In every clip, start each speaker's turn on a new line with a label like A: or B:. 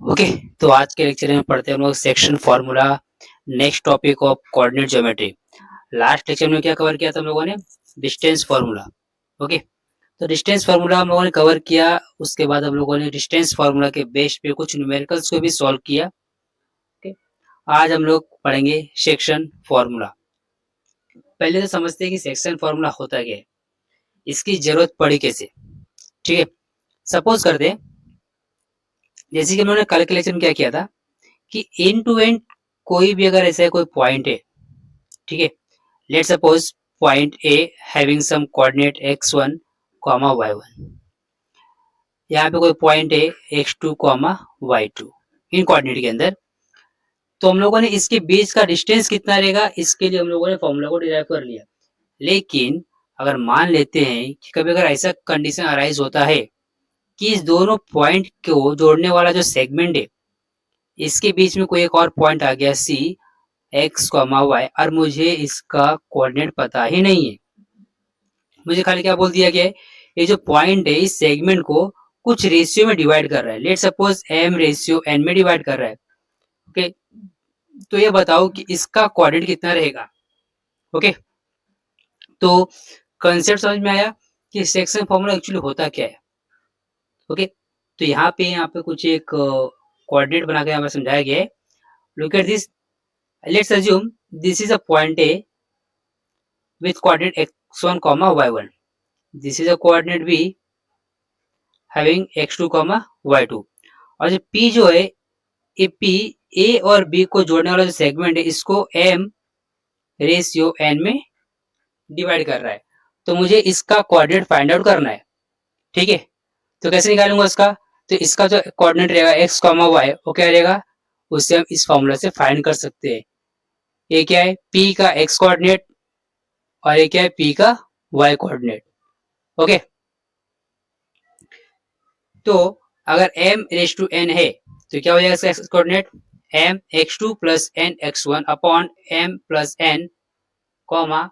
A: Okay. तो आज के लेक्चर में पढ़ते हैं हम लोग section formula, next topic of coordinate geometry. Last lecture में क्या कवर किया था हम लोगों ने? Distance formula. ओके, तो डिस्टेंस फॉर्मूला हम लोगों ने कवर किया। उसके बाद हम लोगों ने डिस्टेंस फॉर्मूला के बेस पे कुछ न्यूमेरिकल्स को भी सॉल्व किया। ओके, आज हम लोग पढ़ेंगे सेक्शन फॉर्मूला। पहले तो समझते हैं कि सेक्शन फॉर्मूला होता क्या है, इसकी जरूरत पड़ी कैसे। ठीक है, सपोज करते हैं जैसे कि उन्होंने कल के लेक्चर में क्या किया था कि एंड टू एंड कोई भी अगर ऐसा कोई पॉइंट है, ठीक है, let suppose point A having some coordinate x1 comma y1, यहाँ पे कोई पॉइंट है x2 कॉमा y2 इन कोऑर्डिनेट के अंदर। तो हम लोगों ने इसके बीच का डिस्टेंस कितना रहेगा, इसके लिए हम लोगों ने फॉर्मूला को डिराइव कर लिया। लेकिन अगर मान लेते हैं कि कभी अगर ऐसा कंडीशन अराइज होता है कि इस दोनों पॉइंट को जोड़ने वाला जो सेगमेंट है, इसके बीच में कोई एक और पॉइंट आ गया C x कॉमा वाई, और मुझे इसका कोऑर्डिनेट पता ही नहीं है। मुझे खाली क्या बोल दिया गया है, ये जो पॉइंट है इस सेगमेंट को कुछ रेशियो में डिवाइड कर रहा है, let suppose m ratio n में डिवाइड कर रहा है। ओके, तो ये बताओ कि इसका कोऑर्डिनेट कितना रहेगा। ओके, तो कंसेप्ट समझ में आया कि सेक्शन फॉर्मूला एक्चुअली होता क्या है। ओके, तो यहाँ पे कुछ एक कोऑर्डिनेट बना के यहाँ पर समझाया गया है। Look at this, let's assume this is a point A with coordinate x1 comma y1. This is a coordinate b having x2 comma y2. और जो p जो है, ये p a और b को जोड़ने वाला जो सेगमेंट है इसको m रेशियो n में डिवाइड कर रहा है। तो मुझे इसका कोऑर्डिनेट फाइंड आउट करना है। ठीक है, तो कैसे निकालूंगा इसका? तो इसका जो कोऑर्डिनेट रहेगा x कॉमा y, वो क्या रहेगा, उससे हम इस फॉर्मूला से फाइंड कर सकते हैं। ये क्या है, p का x कोऑर्डिनेट और ये क्या है, p का y कोऑर्डिनेट। ओके, तो अगर m रेज टू n है तो क्या हो जाएगा इसका coordinate, m x2 plus n x1 upon m plus n comma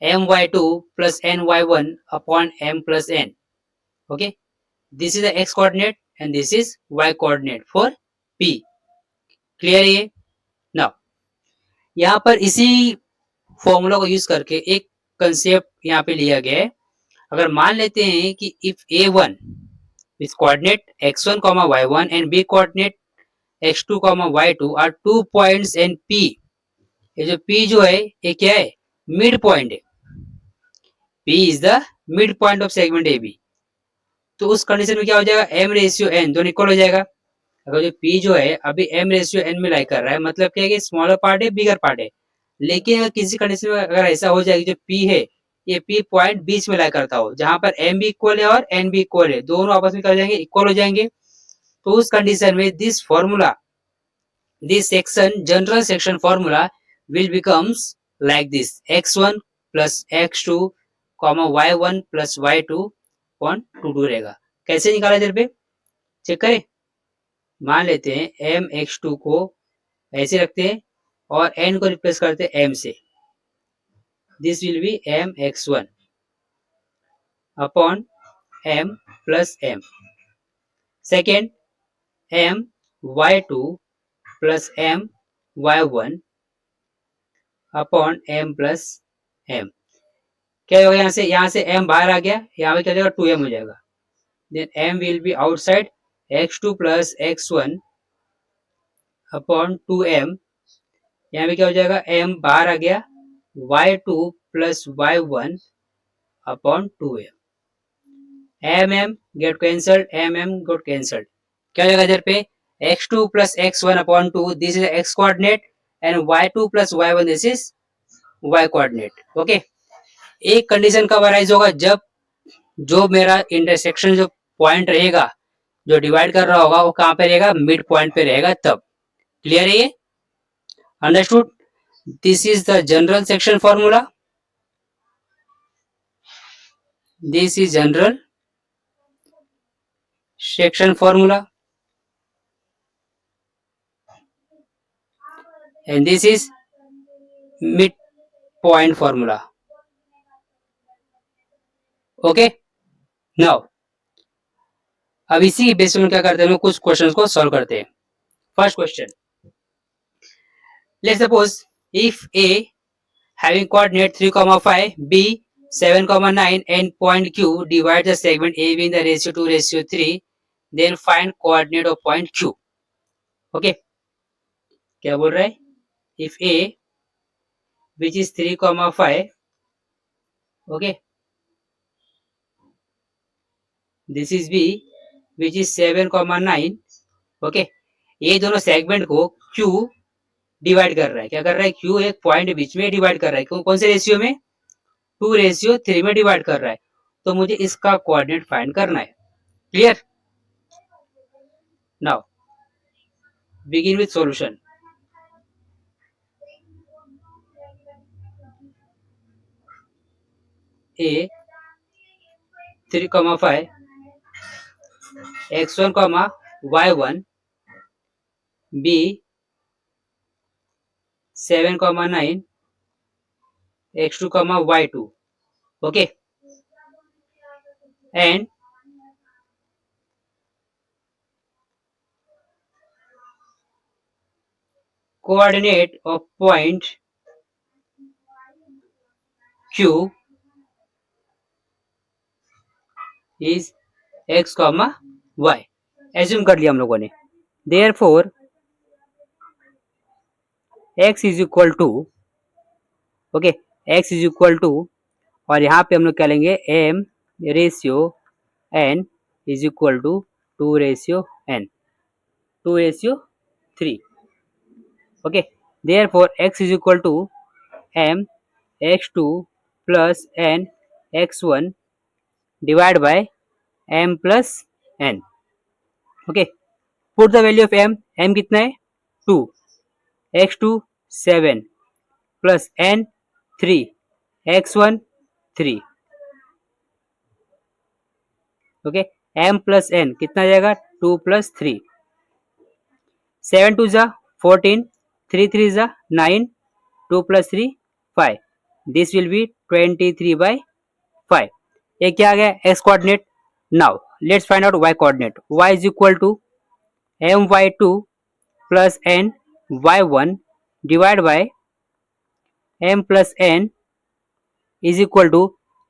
A: m y2 plus n y1 upon m plus n। Okay, this is the x coordinate and this is y coordinate for p। Clear है ये? Now यहाँ पर इसी formula को use करके एक concept यहाँ पे लिया गया है। अगर मान लेते हैं कि if a1 with coordinate x1 comma y1 and b coordinate x2 comma y2 are 2 points in p, ये जो p जो है ये क्या है, मिड पॉइंट है। p is the mid point of segment ab। तो उस कंडीशन में क्या हो जाएगा, m रेशियो n दोनों इक्वल हो जाएगा। अगर जो p जो है अभी m रेशियो n में लाई कर रहा है, मतलब क्या है कि स्मॉलर पार्ट है बिगर पार्ट है। लेकिन अगर किसी कंडीशन में अगर ऐसा हो जाए कि जो p है ये p पॉइंट बीच में लाई करता हो, जहां पर m भी इक्वल है और n भी इक्वल है, दोनों आपस में कर जाएंगे, इक्वल हो जाएंगे। तो उस कंडीशन में this formula, this section general section formula will becomes like this, x1 plus x2 comma y1 plus y2 upon 2 रहेगा। कैसे निकाला इधर पे चेक करें। मान लेते हैं m x2 को ऐसे रखते हैं और n को रिप्लेस करते हैं m से। This will B m x1 upon m plus m। Second m y2 plus m y1 upon m plus m। क्या होगा, यहाँ से m बाहर आ गया, यहाँ पे क्या हो जाएगा 2m हो जाएगा। Then m will be outside, x2 plus x1 upon 2m, यहाँ पे क्या हो जाएगा, m बाहर आ गया, y2 plus y1 upon 2m। m get cancelled, m get cancelled. क्या हो जाएगा इधर पे, x2 plus x1 upon 2, this is x coordinate, and y2 plus y1 this is y coordinate. Okay, एक कंडीशन कब अराइज होगा, जब जो मेरा इंटरसेक्शन जो पॉइंट रहेगा जो डिवाइड कर रहा होगा वो कहां पे रहेगा, मिड पॉइंट पे रहेगा तब। क्लियर है ये? Understood? This is the general section formula, this is general section formula and this is mid point formula. Okay, now अब इसी के बेस में क्या करते हैं, हम लोग कुछ क्वेश्चंस को सॉल्व करते हैं। First question, let's suppose if A having coordinate 3 comma 5, b 7 comma 9 and point q, divide the segment ab in the ratio 2 ratio 3, then find coordinate of point q. Okay, क्या बोल रहा है, if a which is 3 comma 5, okay, this is b which is 7 comma 9, okay, ये दोनों segment को q divide कर रहा है, क्या कर रहा है, q एक पॉइंट बीच में डिवाइड कर रहा है, कौन से रेशियो में, 2 रेशियो 3 में डिवाइड कर रहा है, तो मुझे इसका कोऑर्डिनेट फाइंड करना है। Clear, now begin with solution. A 3 comma 5, x1 comma y1, b 7 comma 9, x2 comma y2, okay, and coordinate of point q is x comma y, assume कर लिया हम लोगों ने। therefore x is equal to, okay, x is equal to, और यहाँ पे हम लोग क्या लेंगे, m ratio n is equal to 2 ratio n, 2 ratio 3, okay, therefore x is equal to m x2 plus n x1 divided by m plus n, okay, put the value of m कितना है 2, x2 7 plus n 3, x1 3, okay, m plus n कितना जाएगा 2 plus 3, 7 2 जा 14, 3 3 जा 9, 2 plus 3 5, this will be 23 by 5, ये क्या आ गया, x coordinate. Now let's find out y coordinate, y is equal to my2 plus n y1 divided by m plus n is equal to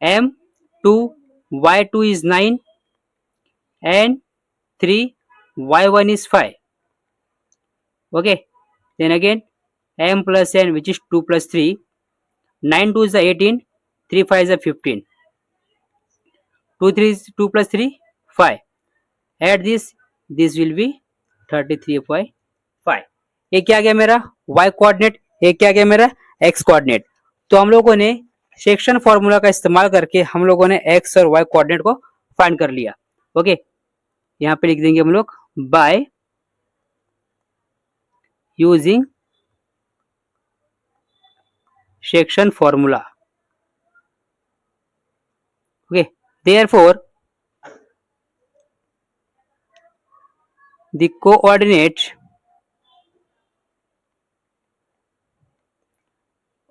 A: m2 y2 is 9 and 3 y1 is 5, okay, then again m plus n which is 2 plus 3, 9 2 is 18, 3 5 is 15, 2 3 is 2 plus 3 5, add this will be 33.5, ये क्या गया मेरा y coordinate, ये क्या गया मेरा x coordinate. तो हम लोगों ने सेक्शन फॉर्मूला का इस्तेमाल करके हम लोगों ने x और y कोऑर्डिनेट को फाइंड कर लिया। ओके, यहाँ पे लिख देंगे हम लोग bye using section formula. Okay, therefore the coordinate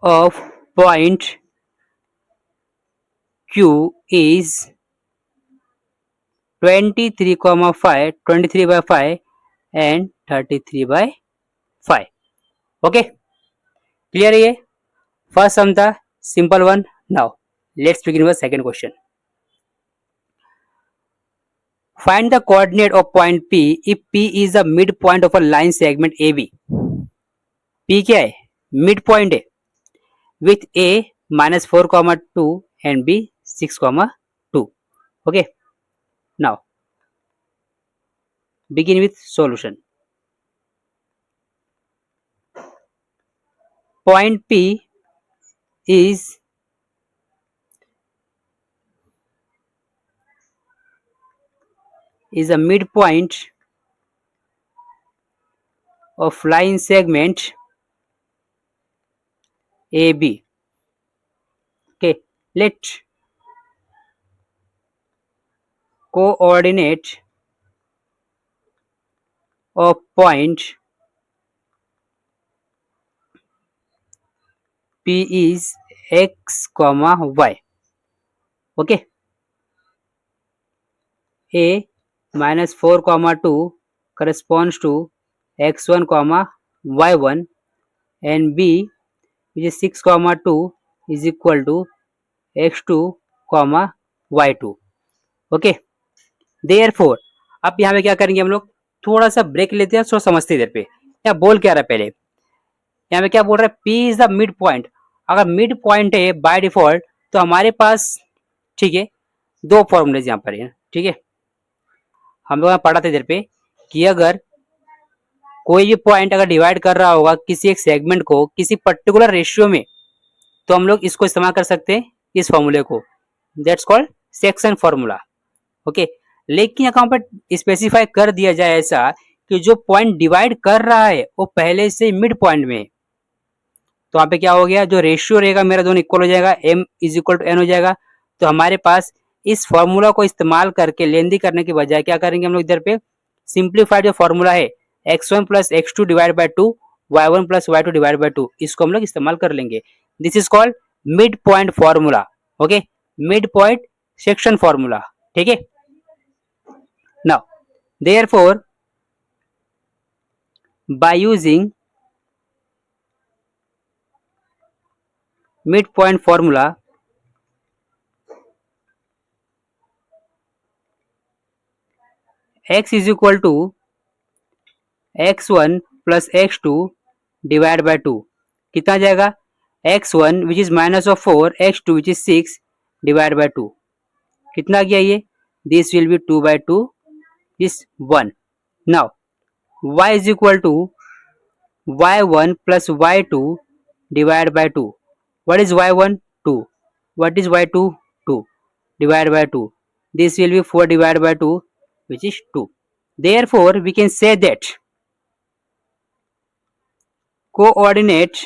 A: of point Q is 23, 5, 23 by 5 and 33 by 5. Okay, clear है ये फर्स्ट सम था, simple one. Now let's begin with second question. Find the coordinate of point P if P is the midpoint of a line segment AB. P क्या है, mid point है with A -4, 2 and B 6, 2. Okay, now begin with solution. Point P is a midpoint of line segment AB. Okay, let coordinate of point P is x, y. Okay, A -4, 2 corresponds to x1, y1, and b which is 6, 2 is equal to x2, y2. Okay, therefore अब यहाँ पे क्या करेंगे हम लोग, थोड़ा सा break लेते हैं, थोड़ा समझते हैं इधर पे क्या बोल क्या रहा है पहले। यहाँ पे क्या बोल रहा है, P is the mid point. अगर मिड पॉइंट है बाय डिफॉल्ट तो हमारे पास, ठीक है, दो फॉर्मूलेज यहाँ पर है, ठीक है। हम लोग पढ़ा था इधर पे कि अगर कोई भी पॉइंट अगर डिवाइड कर रहा होगा किसी एक सेगमेंट को किसी पर्टिकुलर रेशियो में, तो हम लोग इसको इस्तेमाल कर सकते हैं, इस फॉर्मूले को, that's called section formula. Okay, लेकिन यहाँ पर स्पेसिफाई कर दिया जाए ऐसा कि जो पॉइंट डिवाइड कर रहा है वो पहले से मिड पॉइंट में है, तो यहाँ पे क्या हो गया, जो रेशियो रहेगा मेरा दोनों इक्वल हो जाएगा, m is equal to n हो जाएगा। तो हमारे पास इस फॉर्मूला को इस्तेमाल करके लेंदी करने के बजाय क्या करेंगे हम लोग इधर पे, सिंप्लीफाइड जो फॉर्मूला है x1 plus x2 divide by 2, y1 plus y2 divide by 2, इसको हम लोग इस्तेमाल कर लेंगे। This is called mid point formula. Okay, mid point section formula, ठीक है। Now therefore by using midpoint formula, x is equal to x1 plus x2 divide by 2, कितना जाएगा, x1 which is -4, x2 which is 6 divide by 2, कितना गया ये, this will B 2/2, this 1। Now y is equal to y1 plus y2 divided by 2. What is y1? 2. What is y2? 2 divided by 2. This will be 4 divided by 2, which is 2. Therefore, we can say that coordinate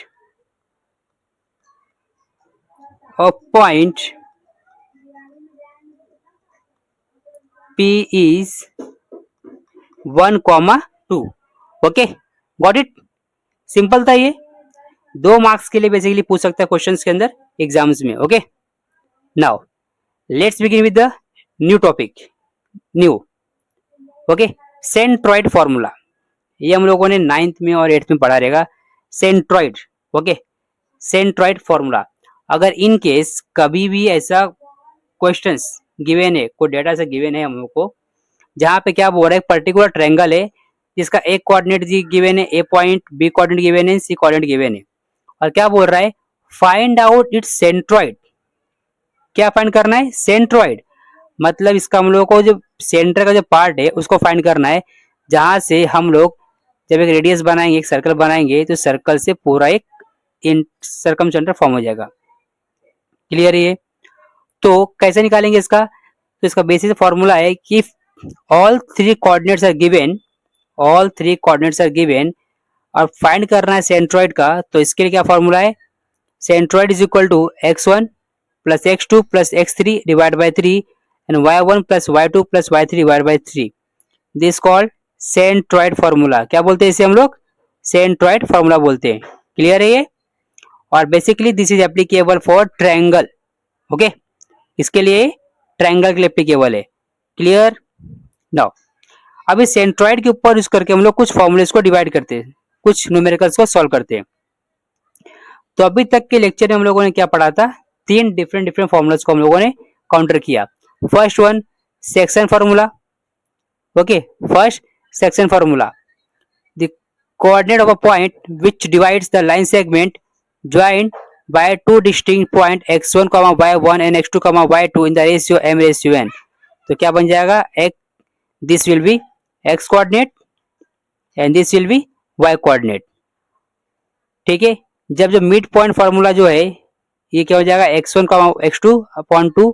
A: of point P is 1, 2. Okay, got it? Simple था ये, 2 marks के लिए basically पूछ सकता है questions के अंदर exams में। Okay, now let's begin with the new topic, new. Okay, centroid formula, ये हम लोगों ने 9th में और 8th में पढ़ा रहेगा, सेंट्रॉइड। ओके, सेंट्रॉइड फॉर्मूला, अगर इन केस कभी भी ऐसा क्वेश्चंस गिवन है, कोई डेटा से गिवन है हम लोग को, जहां पे क्या बोल रहा है, पर्टिकुलर ट्रायंगल है जिसका एक कोऑर्डिनेट गिवन है, ए पॉइंट, बी कोऑर्डिनेट गिवन है, सी कोऑर्डिनेट गिवन है, और क्या बोल रहा है, फाइंड आउट इट्स सेंट्रॉइड। क्या फाइंड करना है, सेंट्रॉइड, मतलब इसका हम लोग को जो सेंटर का जो पार्ट है उसको फाइंड करना है, जहां से हम लोग जब एक रेडियस बनाएंगे, एक सर्कल बनाएंगे, तो सर्कल से पूरा एक सर्कमसेंटर फॉर्म हो जाएगा। क्लियर है ये? तो कैसे निकालेंगे इसका, तो इसका बेसिक फॉर्मूला है कि all three coordinates are given, all three coordinates are given, और फाइंड करना है सेंट्रॉइड का, तो इसके लिए क्या फॉर्मूला है, centroid is equal to x1 plus x2 plus x3 divide by 3 and y1 plus y2 plus y3 divide by 3, this called centroid formula. क्या बोलते हैं इसे हम लोग, सेंट्रॉइड फॉर्मूला बोलते हैं। क्लियर है ये? और basically this is applicable for triangle. Okay, इसके लिए ट्रायंगल के लिए एप्लीकेबल है। क्लियर? नाउ अब इस सेंट्रॉइड के ऊपर यूज करके हम लोग कुछ फॉर्मूलेस को डिवाइड करते हैं, कुछ न्यूमेरिकल्स को सॉल्व करते हैं। तो अभी तक के लेक्चर में हम लोगों ने क्या पढ़ा था, 3 डिफरेंट फॉर्मूलास को हम लोगों ने काउंटर किया। First one, section formula. Okay, first section formula, the coordinate of a point which divides the line segment joined by two distinct point x1, y1 and x2, y2 in the ratio m/n। तो क्या बन जाएगा, एक this will B x coordinate and this will B y coordinate. ठीक है, जब जो mid point formula जो है ये क्या हो जाएगा, x1, x2 upon 2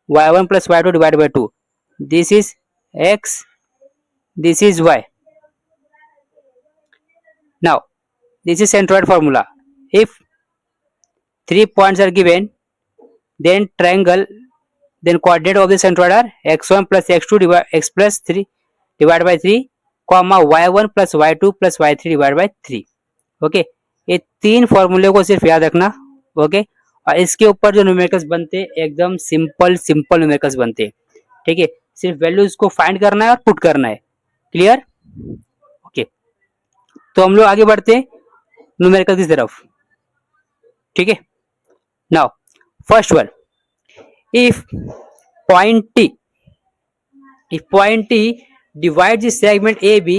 A: y1 plus y2 divide by 2, this is x, this is y। Now this is centroid formula. If 3 points are given, then triangle, then coordinate of the centroid are x1 plus x2 x plus 3 divided by 3, y1 plus y2 plus y3 divided by 3। Okay, ये 3 फॉर्मूले को सिर्फ याद रखना। Okay, और इसके ऊपर जो न्यूमेरिकल्स बनते हैं एकदम सिंपल न्यूमेरिकल्स बनते हैं। ठीक है, सिर्फ वैल्यूज को फाइंड करना है और पुट करना है। क्लियर? ओके, तो हम लोग आगे बढ़ते हैं न्यूमेरिकल की तरफ। ठीक है, now first one, if point T, if point T divides the segment AB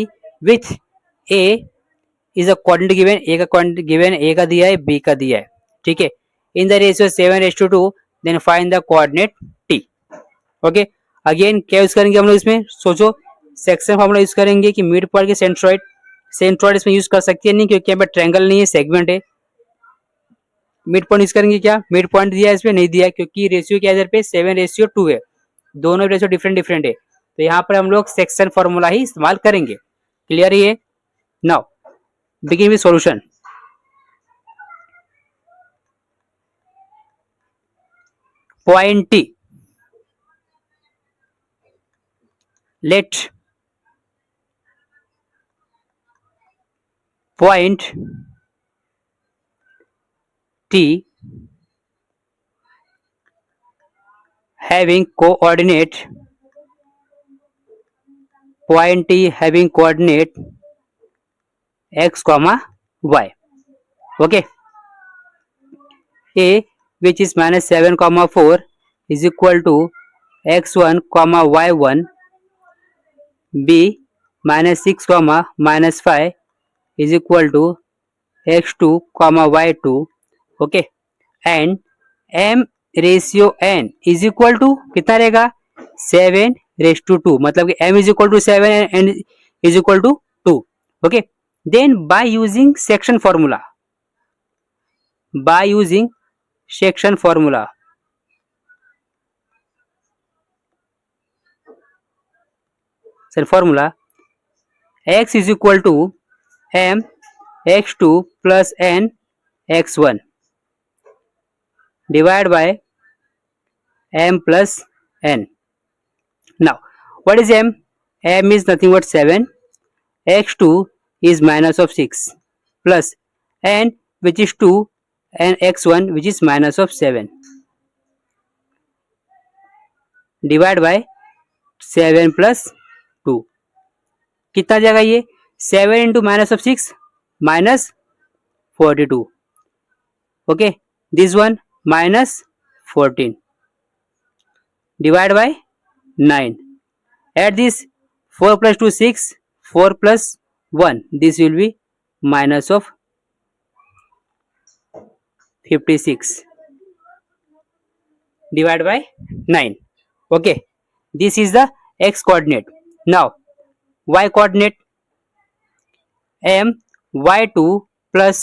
A: with A is a coordinate given, A का coordinate given, A का दिया है, B का दिया है, ठीक है, in the ratio 7:2, then find the coordinate T। Okay, again क्या यूज करेंगे हम लोग इसमें, सोचो, सेक्शन फॉर्मूला यूज करेंगे कि मिड पॉइंट के सेंट्रॉइड, सेंट्रॉइड इसमें यूज कर सकती है नहीं क्योंकि यहाँ पे ट्रायंगल नहीं है, सेगमेंट है। मिड पॉइंट यूज करेंगे, क्या मिड पॉइंट दिया है इसमें, नहीं दिया क्योंकि रेशियो क्या है इधर पे 7:2 है, दोनों रेशियो डिफरेंट डिफरेंट है, तो यहाँ पर हम लोग सेक्शन फॉर्मूला ही इस्तेमाल करेंगे। क्लियर है? Now begin with solution. Point T, let point T having coordinate, point T having coordinate x comma y, okay, A which is minus 7 comma 4 is equal to x1 comma y1, B minus 6 comma minus 5 is equal to x2 comma y2, okay, and m ratio n is equal to कितना रहेगा, 7:2, मतलब कि m is equal to 7 and n is equal to 2। Okay, then by using section formula, by using section formula, formula x is equal to m x2 plus n x1 divide by m plus n. Now what is m? m is nothing but 7, x2 is minus of 6 plus n which is 2 and x1 which is minus of 7 divide by 7 plus 2, कितना जाएगा ये, 7 into minus of 6 minus 42, okay, this one minus 14 divide by 9, add this 4 plus 2 6, 4 plus 1, this will be minus of 56 divided by 9, okay, this is the x coordinate. Now y coordinate, m y2 plus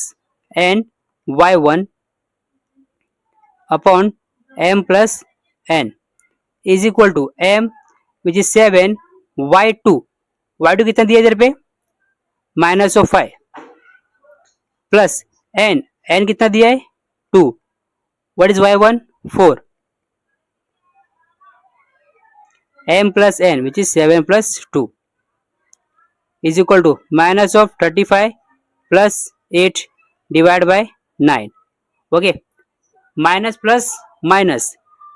A: n y1 upon m plus n is equal to m which is 7, y2, y2 कितना दिया इधर पे, minus of 5 plus n, n कितना दिया है 2, what is y1, 4, m plus n which is 7 plus 2 is equal to minus of 35 plus 8 divided by 9, okay, minus plus minus,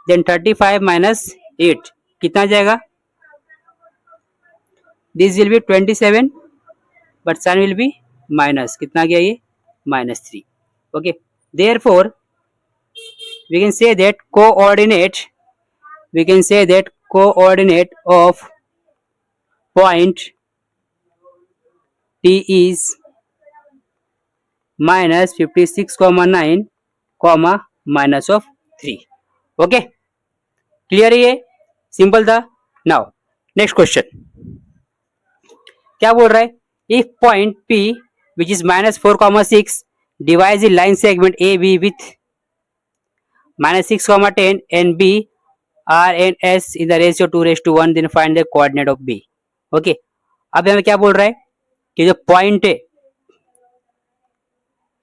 A: then 35 minus 8 कितना जाएगा, this will be 27 but sign will be minus, कितना गया ये, minus 3, okay, therefore we can say that coordinate, we can say that coordinate of point T is minus 56,9 comma minus of 3, okay, clear है, ये simple था। Now next question क्या बोल रहा है, if point P which is minus 4,6 divides the line segment AB with minus 6,10 and B R and S in the ratio 2:1, then find the coordinate of B, okay, अब हमें क्या बोल रहा है कि जो पॉइंट है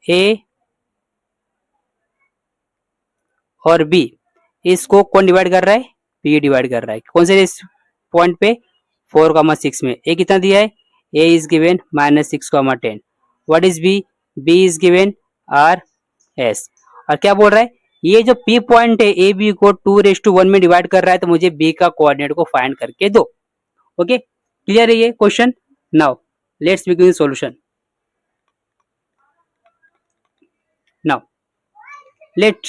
A: A और B, इसको कौन डिवाइड कर रहा है, P डिवाइड कर रहा है, कौन से पॉइंट पे, 4,6 में, A कितना दिया है, A is given minus 6,10, what is B, B is given R S, और क्या बोल रहा है, ये जो P पॉइंट है ए बी को 2:1 में डिवाइड कर रहा है, तो मुझे B का कोऑर्डिनेट को फाइंड करके दो। ओके, क्लियर है ये question? Now let's begin solution. Now let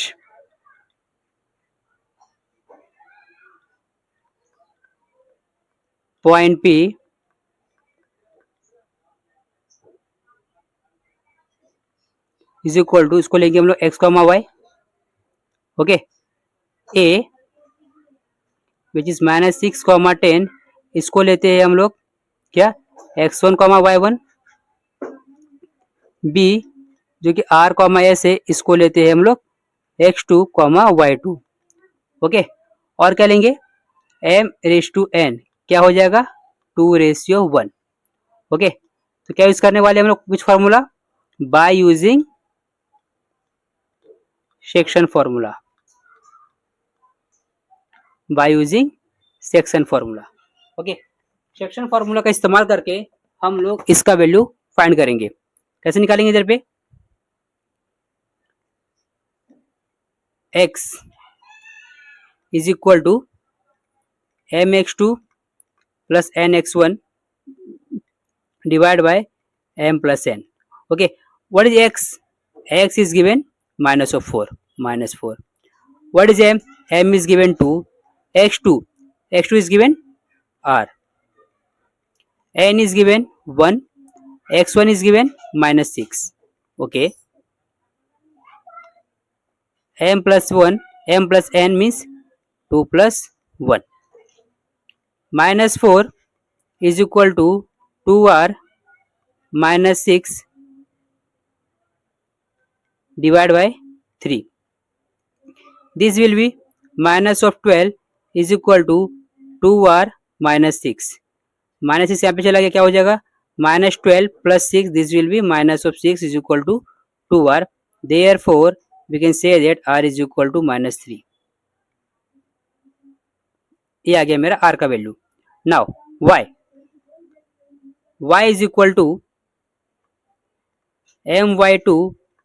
A: point P is equal to, इसको लेंगे हम लोग x, y, okay, A which is -6, 10, इसको लेते हैं हम लोग क्या, x1, y1, B जो कि R, S है, इसको लेते हैं हम लोग x2, y2, ओके, और क्या लेंगे, m⁴n, क्या हो जाएगा 2:1, ओके। तो क्या यूज करने वाले हम लोग, which formula, by using section formula, by using section formula, okay. Section formula का इस्तेमाल करके हम लोग इसका वैल्यू फाइंड करेंगे। कैसे निकालेंगे, इधर पे x is equal to mx2 plus nx1 divide by m plus n, okay. What is x? x is given -4, -4. What is m? m is given 2, x2, x2 is given r, n is given 1, x1 is given -6, okay. m plus 1, m plus n means 2 plus 1. -4 is equal to 2r -6 divided by 3. This will be minus of 12 is equal to 2r -6. -6 यहाँ पे चला गया, क्या हो जाएगा, -12 plus 6, this will be minus of 6 is equal to 2r. Therefore we can say that r is equal to -3. ये आ गया मेरा r का value. Now y is equal to my2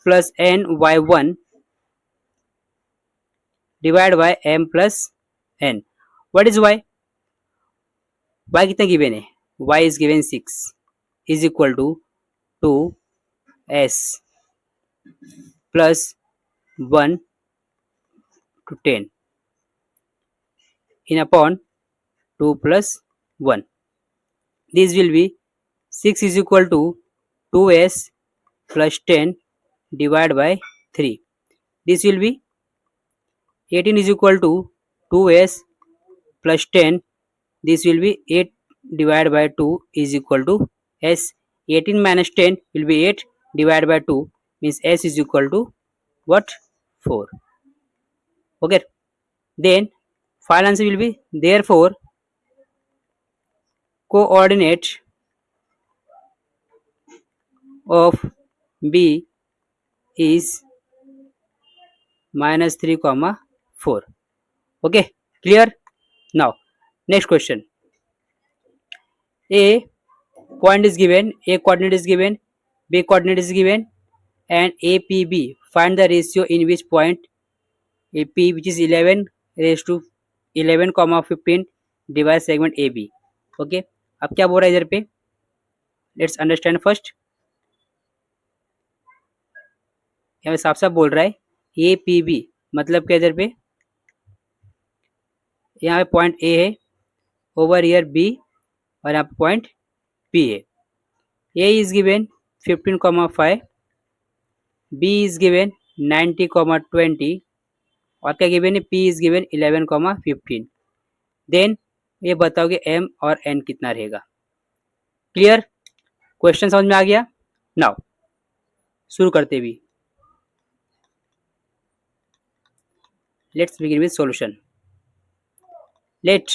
A: plus ny1 divide by m plus n. What is y? y कितना given है, y is given 6 is equal to 2s plus 1 to 10 in upon 2 plus 1. This will be 6 is equal to 2s plus 10 divided by 3. This will be 18 is equal to 2s plus 10. This will be 8 divided by 2 is equal to s. 18 minus 10 will be 8 divided by 2 means s is equal to what, 4, okay. Then final answer will be, therefore coordinate of B is -3, 4, okay, clear? Now next question. A point is given, A coordinate is given, B coordinate is given, and APB, find the ratio in which point AP, which is 11 raised to 11, 15 divide segment A B, okay. अब क्या बोल रहा है इधर पे, let's understand first. यहाँ पे साफ साफ बोल रहा है ए पी बी, मतलब क्या इधर पे, यहाँ पे पॉइंट ए है, ओवर ईयर बी, और यहाँ पे पॉइंट पी है। A is given 15,5, B is given 90,20, और क्या गिवन है, पी इज गिवन 11,15। देन ये बताओगे एम और एन कितना रहेगा। क्लियर? क्वेश्चन समझ में आ गया? नाउ शुरू करते भी, let's begin with solution. Let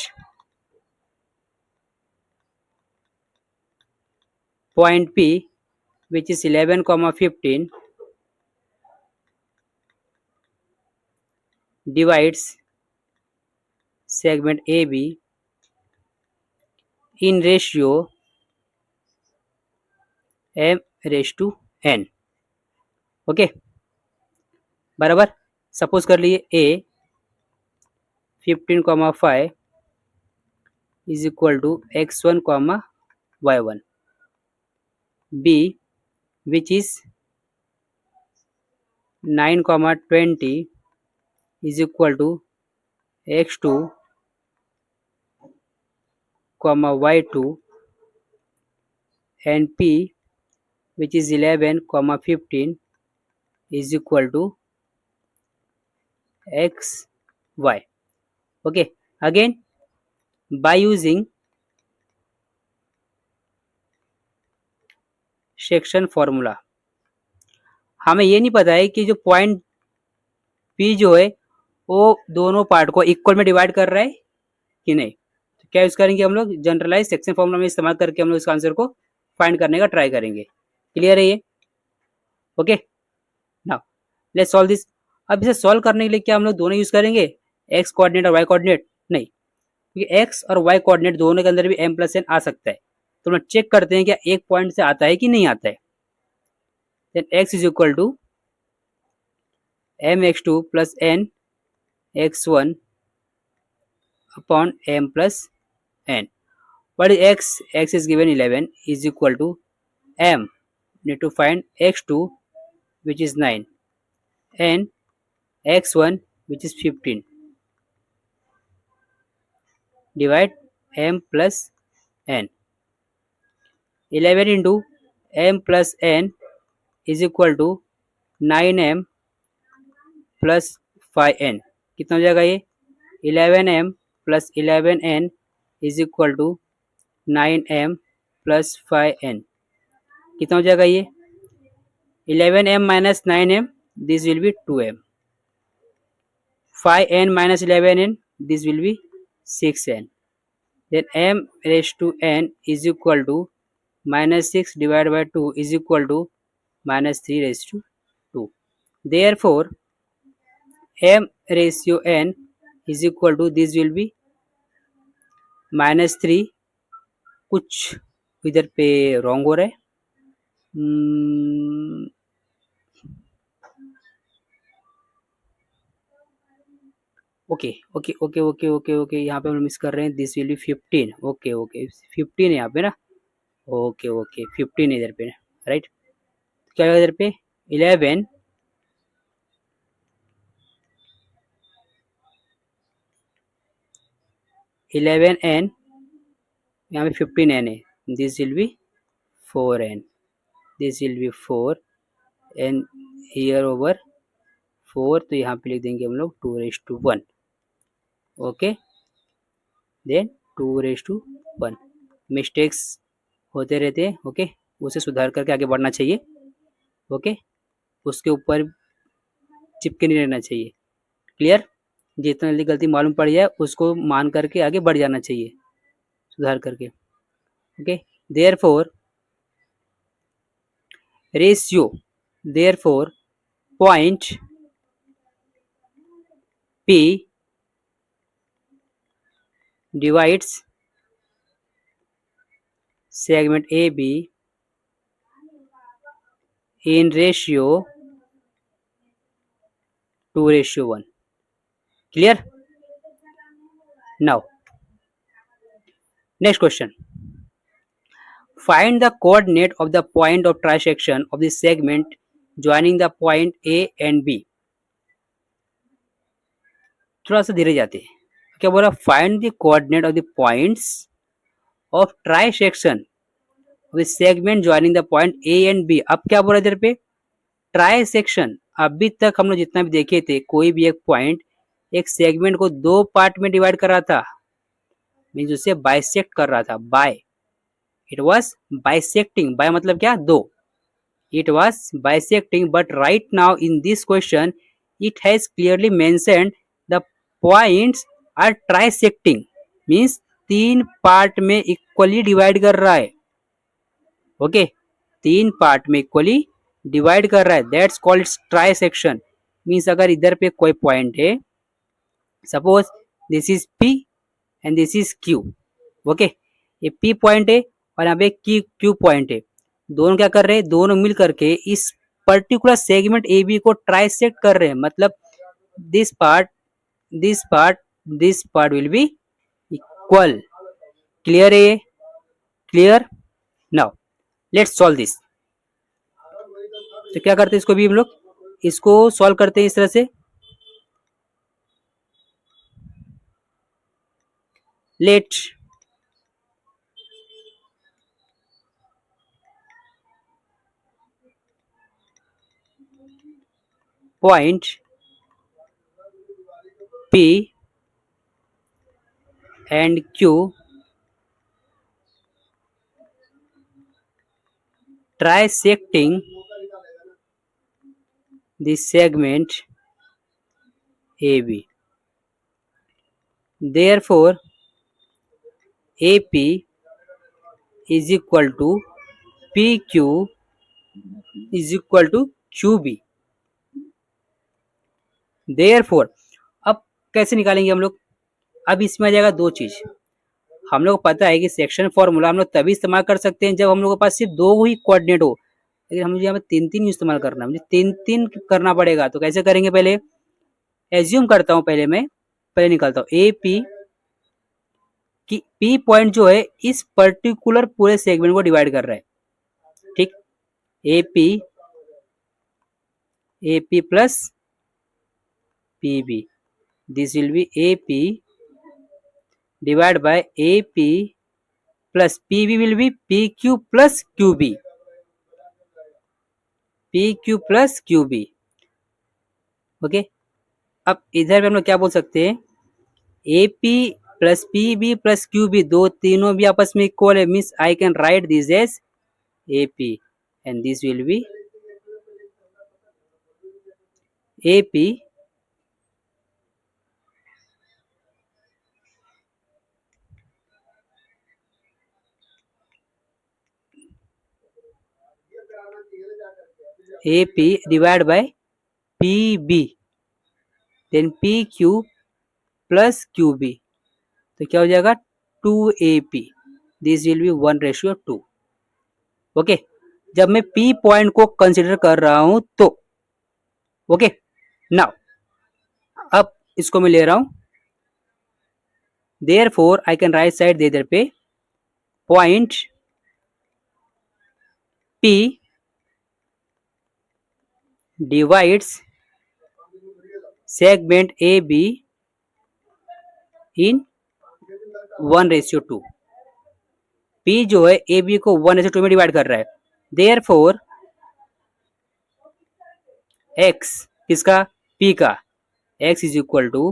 A: point P which is 11, 15 divides segment AB in ratio m raised to n, okay, बराबर। सपोज कर लिए A 15,5 is equal to x1, y1, b which is 9, 20 is equal to x2, y2, and p which is 11, 15 is equal to x, y. Okay, again by using section formula हमें ये नहीं पता है कि जो पॉइंट पी जो है वो दोनों पार्ट को इक्वल में डिवाइड कर रहा है कि नहीं। तो क्या यूज करेंगे हम लोग, जनरलाइज सेक्शन फॉर्मूला में इस्तेमाल करके हम लोग इसका आंसर को फाइंड करने का ट्राई करेंगे। क्लियर है ये? Okay, now let's solve this. अब इसे सॉल्व करने के लिए क्या हम लोग दोनों यूज करेंगे, एक्स कोऑर्डिनेट और वाई कोऑर्डिनेट? नहीं, क्योंकि एक्स और वाई कोऑर्डिनेट दोनों के अंदर भी m प्लस एन आ सकता है। तो हम चेक करते हैं क्या एक पॉइंट से आता है कि नहीं आता है। Then x is equal to mx2 plus n x1 upon m plus n. What is x? X is given 11 is equal to m. Need to find x2 which is 9 and x1 which is 15. Divide m plus n. 11 into m plus n is equal to 9m plus 5n. कितना हो जाएगा ये? 11m plus 11n is equal to 9m plus 5n. कितना हो जाएगा ये? 11m minus 9m, this will be 2m. 5n minus 11n, this will be 6n. Then m raised to n is equal to minus 6 divided by 2 is equal to minus 3 raised to 2. Therefore, m ratio n is equal to, this will be minus 3. कुछ इधर पे wrong हो रहा है। Okay okay okay okay okay okay, यहाँ पे हम miss कर रहे हैं। This will B 15। Okay okay 15 है यहाँ पे ना। ओके ओके 15 इधर पे, राइट। क्या है इधर पे? 11 11n, यहाँ पे 15n है। This will be 4n, this will be 4 and here over 4, तो यहाँ पे लिख देंगे हम लोग 2 raise to 1। Okay, then 2 raise to 1। Mistakes होते रहते हैं, ओके, उसे सुधार करके आगे बढ़ना चाहिए। ओके, उसके ऊपर चिपके नहीं रहना चाहिए। क्लियर? जितना जल्दी गलती मालूम पड़ जाए उसको मान करके आगे बढ़ जाना चाहिए, सुधार करके। Okay, therefore ratio, therefore point P divides segment AB in ratio 2:1. Clear? Now, next question. Find the coordinate of the point of trisection of the segment joining the point A and B. थोड़ा सा धीरे जाते हैं। क्या बोला? Find the coordinate of the points of trisection of the segment joining the point A and B. अब क्या बोला इधर पे? ट्राइसेक्शन। अभी तक हम लोग जितना भी देखे थे, कोई भी एक पॉइंट एक सेगमेंट को दो पार्ट में डिवाइड कर रहा था, मीन्स उसे बाइसेक्ट कर रहा था। Bi, it was bisecting. Bi मतलब क्या? दो। It was bisecting, but right now in this question it has clearly mentioned the points are trisecting, means तीन पार्ट में इक्वली डिवाइड कर रहा है। ओके, तीन पार्ट में इक्वली डिवाइड कर रहा है, दैट्स कॉल्ड ट्राइसेक्शन। मीन्स अगर इधर पे कोई पॉइंट है, suppose this is P and this is Q। Okay, ये P पॉइंट है और यहाँ पे Q पॉइंट है। दोनों क्या कर रहे हैं? दोनों मिल करके इस पर्टिकुलर सेगमेंट AB को ट्राइसेक्ट कर रहे हैं। मतलब this part, this part will be equal. Clear है? Clear? Now let's solve this. तो क्या करते हैं इसको भी हम लोग इसको सॉल्व करते हैं इस तरह से. Let point P and Q trisecting the segment AB. Therefore, AP is equal to PQ is equal to QB. Therefore, अब कैसे निकालेंगे हम लोग. अब इसमें आ जाएगा दो चीज. हम लोग को पता है कि सेक्शन फॉर्मूला हम लोग तभी इस्तेमाल कर सकते हैं जब हम लोग के पास सिर्फ दो ही कोऑर्डिनेट हो. लेकिन हम मुझे यहाँ पे तीन तीन इस्तेमाल करना है, मुझे तीन तीन करना पड़ेगा. तो कैसे करेंगे, पहले एज्यूम करता हूँ, पहले निकालता हूँ ए पी कि पी पॉइंट जो है इस पर्टिकुलर पूरे सेगमेंट को डिवाइड कर रहा है. ठीक, A P plus P B, this will be A P divide by A P plus P B will be P Q plus Q B, P Q plus Q B. Okay, अब इधर भी हम लोग क्या बोल सकते हैं, A P plus P B plus Q B, दो तीनों भी आपस में इक्वल है. Means I can write this as A P and this will be A P AP divided by PB then PQ plus QB. तो क्या हो जाएगा 2AP. This will B 1:2. Okay, जब मैं P पॉइंट को कंसिडर कर रहा हूं तो ओके. नाउ अब इसको मैं ले रहा हूं, therefore I can write side दे इधर पे point P divides segment AB in 1:2. P जो है AB को 1:2 में डिवाइड कर रहा है. देयरफॉर X किसका, P का, X is equal to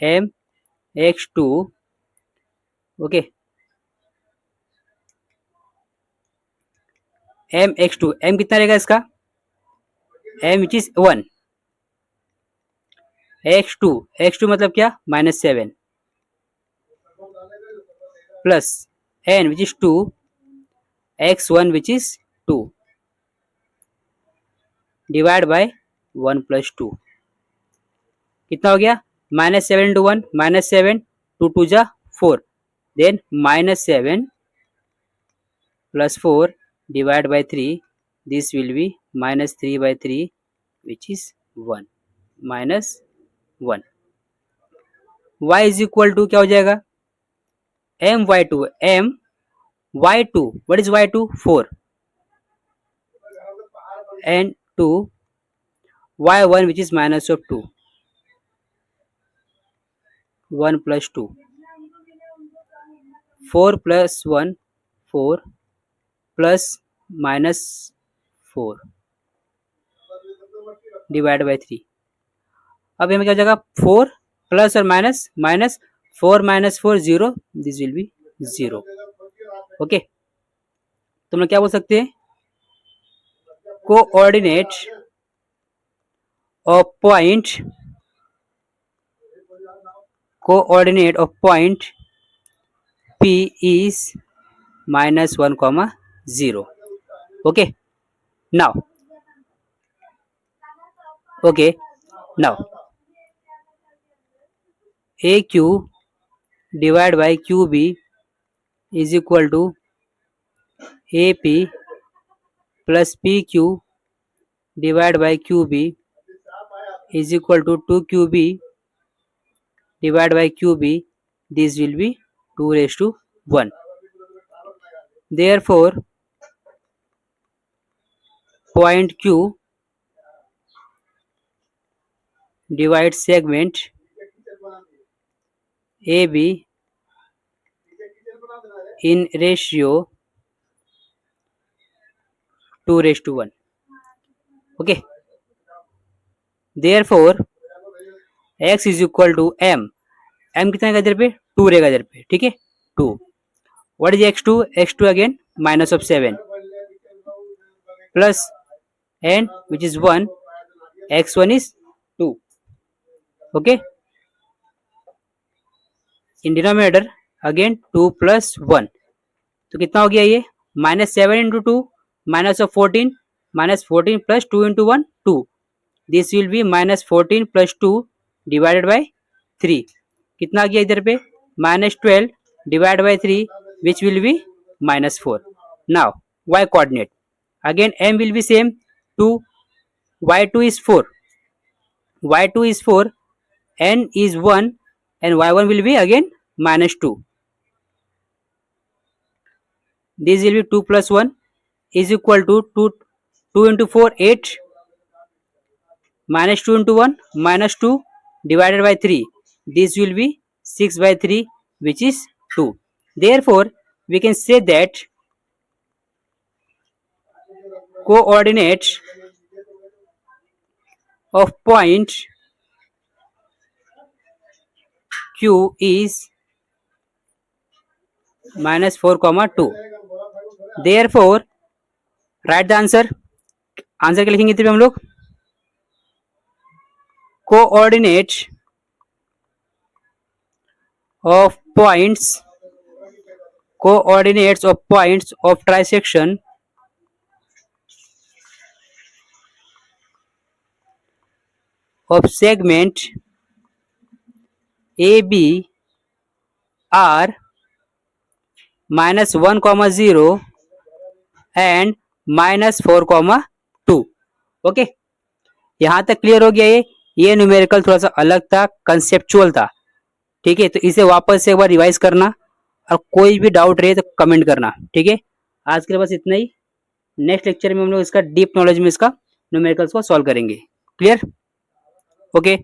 A: MX2. Okay, MX2, M कितना रहेगा इसका, M विच इज 1. X2 मतलब क्या, -7 plus N which is 2, X1 which is 2 divide by 1+2. कितना हो गया, -7 into 1 -7, 2 2 जा 4, then -7 plus 4 divided by 3, this will be -3/3 which is 1 -1. y is equal to क्या हो जाएगा, my2 my2, what is y2, 4 and 2 y1 which is minus of 2, 1 plus 2, 4 plus 1 4 plus minus 4 divide by 3. अब हमें क्या हो जाएगा, 4 plus और minus, minus 4 minus 4 0, this will B 0. Okay, तो हम लोग क्या बोल सकते हैं, coordinate of point P is -1, 0. Okay, now AQ divided by QB is equal to AP plus PQ divided by QB is equal to 2qb divided by qb. This will be 2 raised to 1. Therefore, point Q divides segment AB in ratio 2 raised to 1. Okay. Therefore, x is equal to m. m कितना रहेगा इधर पे? 2 रहेगा इधर पे. ठीक है, 2. What is x2? x2 again minus of 7 plus n which is 1. x1 is 2. Okay. In denominator again 2 plus 1. तो कितना हो गया ये? Minus 7 into 2 minus of 14 minus 14 plus 2 into 1 2. This will B minus 14 plus 2 divided by 3. कितना आ गया इधर पे? Minus 12 divide by 3 which will be minus 4. Now y coordinate again m will be same 2. y2 is 4. y2 is 4. n is 1 and y1 will be again minus 2. This will be 2 plus 1 is equal to 2 into 4 8 minus 2 into 1 minus 2 divided by 3. This will be 6 by 3 which is 2. Therefore, we can say that coordinates of point Q is minus 4 comma 2. Therefore, write the answer. Answer क्या लिखेंगे इधर पे हम लोग? Coordinate of coordinates of points of trisection of segment AB are minus 1 comma 0 and minus 4 comma 2. Okay, यहाँ तक clear हो गया? ये न्यूमेरिकल थोड़ा सा अलग था, कंसेप्चुअल था. ठीक है, तो इसे वापस से एक बार रिवाइज करना और कोई भी डाउट रहे तो कमेंट करना. ठीक है, आज के लिए बस इतना ही. नेक्स्ट लेक्चर में हम लोग इसका डीप नॉलेज में इसका न्यूमेरिकल्स को सॉल्व करेंगे. क्लियर? ओके.